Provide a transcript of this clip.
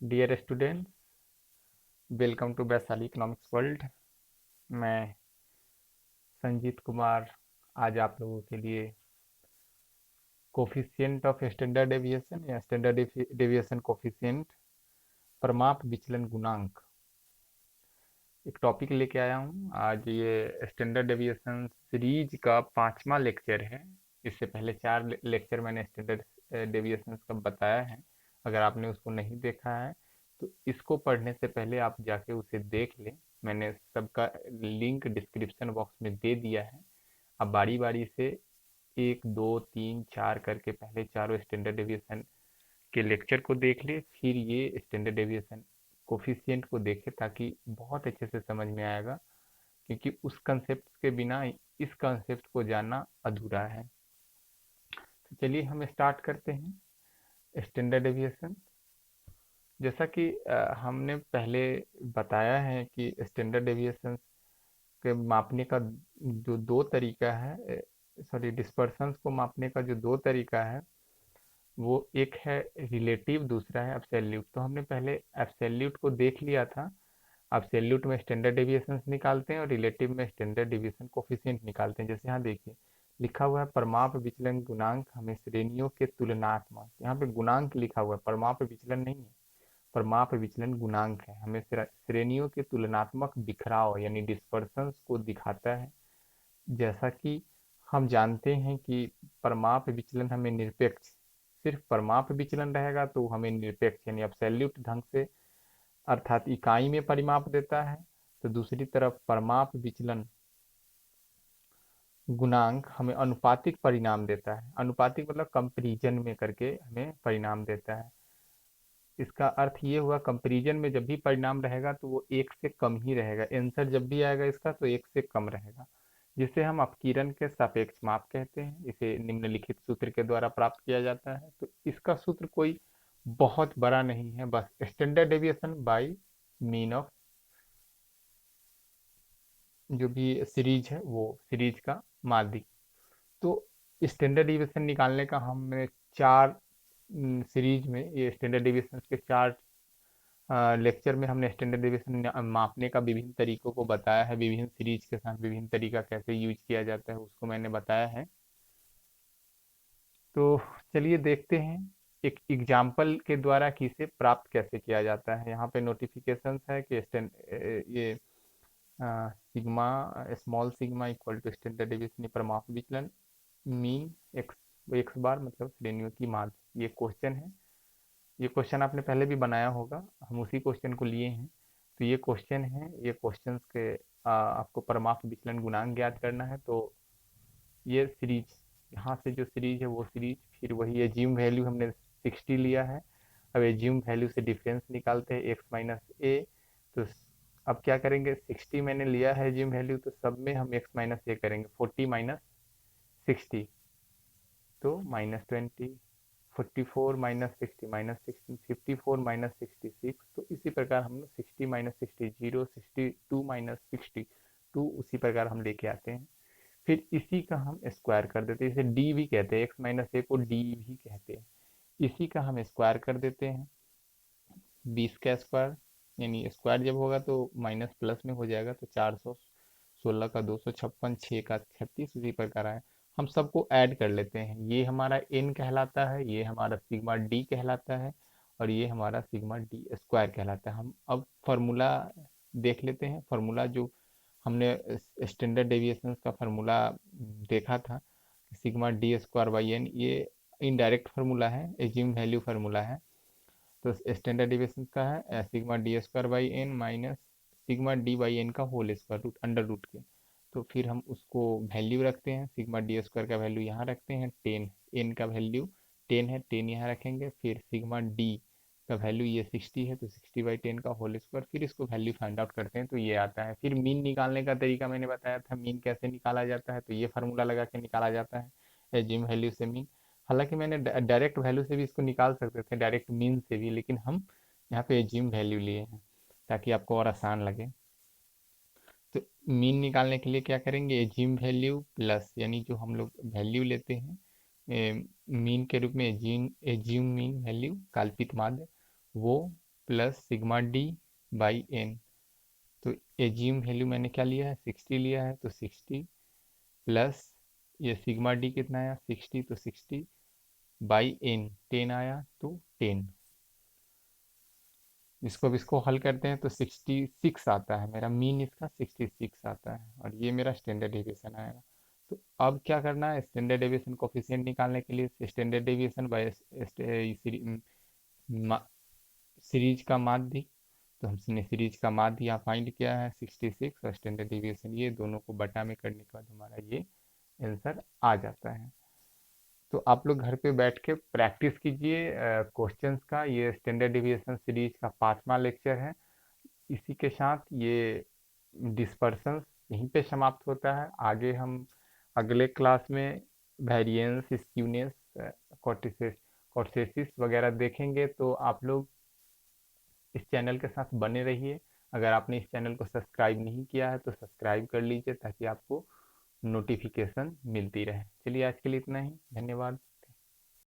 Dear student, welcome to Vaishali economics world. मैं संजीत कुमार आज आप लोगों के लिए कोफिशिएंट ऑफ स्टैंडर्ड डेविएशन या स्टैंडर्ड डेविएशन कोफिशिएंट, परमाप विचलन गुणांक, एक टॉपिक लेके आया हूँ। आज ये स्टैंडर्ड डेविएशन सीरीज का 5वां लेक्चर है। इससे पहले 4 लेक्चर मैंने स्टैंडर्ड डेविएशन का बताया है। अगर आपने उसको नहीं देखा है तो इसको पढ़ने से पहले आप जाके उसे देख लें। मैंने सबका लिंक डिस्क्रिप्शन बॉक्स में दे दिया है। आप बारी बारी से 1 2 3 4 करके पहले चारों स्टैंडर्ड डेविएशन के लेक्चर को देख ले, फिर ये स्टैंडर्ड डेविएशन कोफिशिएंट को देखे, ताकि बहुत अच्छे से समझ में आएगा। क्योंकि उस कंसेप्ट के बिना इस कंसेप्ट को जानना अधूरा है। तो चलिए हम स्टार्ट करते हैं स्टैंडर्ड डेविएशन। जैसा कि हमने पहले बताया है कि स्टैंडर्ड डेविएशन के मापने का जो दो तरीका है, सॉरी, डिस्पर्सन्स को मापने का जो दो तरीका है, वो एक है रिलेटिव, दूसरा है एब्सोल्यूट। तो हमने पहले एब्सोल्यूट को देख लिया था। एब्सोल्यूट में स्टैंडर्ड डेविएशन निकालते हैं और रिलेटिव में स्टैंडर्ड डेविएशन कोफिशिएंट निकालते हैं। जैसे यहाँ देखिए लिखा हुआ है परमाप विचलन गुणांक हमें श्रेणियों के तुलनात्मक, यहाँ पे गुणांक लिखा हुआ है, परमाप विचलन नहीं है, परमाप विचलन गुणांक है। हमें श्रेणियों के तुलनात्मक बिखराव यानी डिस्पर्सन्स को दिखाता है। जैसा कि हम जानते हैं कि परमाप विचलन हमें निरपेक्ष, सिर्फ परमाप विचलन रहेगा तो हमें निरपेक्ष यानी एब्सोल्यूट ढंग से अर्थात इकाई में परिमाप देता है। तो दूसरी तरफ परमाप विचलन गुणांक हमें अनुपातिक परिणाम देता है। अनुपातिक मतलब कंपैरिजन में करके हमें परिणाम देता है। इसका अर्थ ये हुआ कंपैरिजन में जब भी परिणाम रहेगा तो वो एक से कम ही रहेगा। आंसर जब भी आएगा इसका तो एक से कम रहेगा, जिसे हम अपकीरण के सापेक्ष माप कहते हैं। इसे निम्नलिखित सूत्र के द्वारा प्राप्त किया जाता है। तो इसका सूत्र कोई बहुत बड़ा नहीं है, बस standard deviation by mean of जो भी सीरीज है वो सीरीज का माध्य। तो स्टैंडर्ड डिविएशन निकालने का हमने चार सीरीज में, ये स्टैंडर्ड डिविएशन के चार लेक्चर में हमने स्टैंडर्ड डिविएशन मापने का विभिन्न तरीकों को बताया है। विभिन्न सीरीज के साथ विभिन्न तरीका कैसे यूज किया जाता है उसको मैंने बताया है। तो चलिए देखते हैं एक एग्जाम्पल के द्वारा कि इसे प्राप्त कैसे किया जाता है। यहाँ पे नोटिफिकेशन है कि ये sigma, small sigma equal to standard deviation पर माप विचलन मीन एक्स, एक्स बार मतलब श्रेणियों की माध्य। ये क्वेश्चन है। ये क्वेश्चन आपने पहले भी बनाया होगा, हम उसी क्वेश्चन को लिए हैं। तो ये क्वेश्चन है, ये क्वेश्चन के आपको परमाप विचलन गुणांक ज्ञात करना है। तो ये सीरीज, यहाँ से जो सीरीज है वो सीरीज, फिर वही एज्यूम वैल्यू हमने 60 लिया है। अब एज्यूम वैल्यू से डिफरेंस निकालते हैं एक्स माइनस ए। तो अब क्या करेंगे, 60 मैंने लिया है एज्यूम वैल्यू, तो सब में हम एक्स माइनस ए करेंगे। 40 माइनस 60 तो -20, 44 माइनस 60 -16, 54 माइनस 66। तो इसी प्रकार हम 60 माइनस 60 0, 62 माइनस 62 उसी प्रकार हम लेके आते हैं। फिर इसी का हम स्क्वायर कर देते हैं, इसे डी भी कहते हैं, एक्स माइनस ए को डी भी कहते हैं। इसी का हम स्क्वायर कर देते हैं, 20 का स्क्वायर, यानी स्क्वायर जब होगा तो माइनस प्लस में हो जाएगा। तो 416 का 256, 6 का 36, उसी प्रकार है। हम सबको ऐड कर लेते हैं। ये हमारा n कहलाता है, ये हमारा सिग्मा d कहलाता है, और ये हमारा सिग्मा डी स्क्वायर कहलाता है। हम अब फार्मूला देख लेते हैं। फार्मूला जो हमने स्टैंडर्ड डेविएशन का फार्मूला देखा था, sigma D square by N, ये इनडायरेक्ट फार्मूला है, एज्यूम वैल्यू फार्मूला है। तो स्टैंडर्ड डेविएशन का है sigma D square by N minus sigma D by N का whole square root under root के। तो फिर हम उसको वैल्यू रखते हैं, सिग्मा डी स्क्वायर का वैल्यू यहाँ रखते हैं 10, एन का वैल्यू 10 है, 10 यहाँ रखेंगे। फिर सिग्मा डी का वैल्यू ये 60 है, तो 60/10 का होल स्क्वायर। फिर इसको वैल्यू फाइंड आउट करते हैं तो ये आता है। फिर मीन निकालने का तरीका मैंने बताया था, मीन कैसे निकाला जाता है। तो ये फार्मूला लगा के निकाला जाता है एजिम वैल्यू से मीन। हालांकि मैंने डायरेक्ट वैल्यू से भी इसको निकाल सकते थे, डायरेक्ट मीन से भी, लेकिन हम यहाँ पे एज्यूम वैल्यू लिए हैं ताकि आपको और आसान लगे। तो मीन निकालने के लिए क्या करेंगे, एज्यूम वैल्यू प्लस, यानी जो हम लोग वैल्यू लेते हैं मीन के रूप में, एज्यूम मीन वैल्यू काल्पित माध्य वो, plus sigma D by N. तो एज्यूम वैल्यू मैंने क्या लिया है, 60 लिया है, तो 60 प्लस ये सिग्मा डी कितना आया 60, तो 60 बाई एन 10 आया, तो 10। इसको अब इसको हल करते हैं तो 66 आता है, मेरा मीन इसका 66 आता है, और ये मेरा स्टैंडर्ड डेविएशन आएगा। तो अब क्या करना है, स्टैंडर्ड डेविएशन कोफिशिएंट निकालने के लिए स्टैंडर्ड डेविएशन बाय सीरीज का माध्य। तो हमने सीरीज का माध्य यहाँ फाइंड किया है 66, और स्टैंडर्ड डेविएशन ये दोनों को बटा में करने के बाद हमारा ये आंसर आ जाता है। तो आप लोग घर पे बैठ के प्रैक्टिस कीजिए क्वेश्चंस का। ये स्टैंडर्ड डेविएशन सीरीज का 5वां लेक्चर है। इसी के साथ ये डिस्पर्सन यहीं पे समाप्त होता है। आगे हम अगले क्लास में वेरिएंस, स्क्यूनेस, कॉर्सेसिस वगैरह देखेंगे। तो आप लोग इस चैनल के साथ बने रहिए। अगर आपने इस चैनल को सब्सक्राइब नहीं किया है तो सब्सक्राइब कर लीजिए, ताकि आपको नोटिफिकेशन मिलती रहे। चलिए आज के लिए इतना ही, धन्यवाद।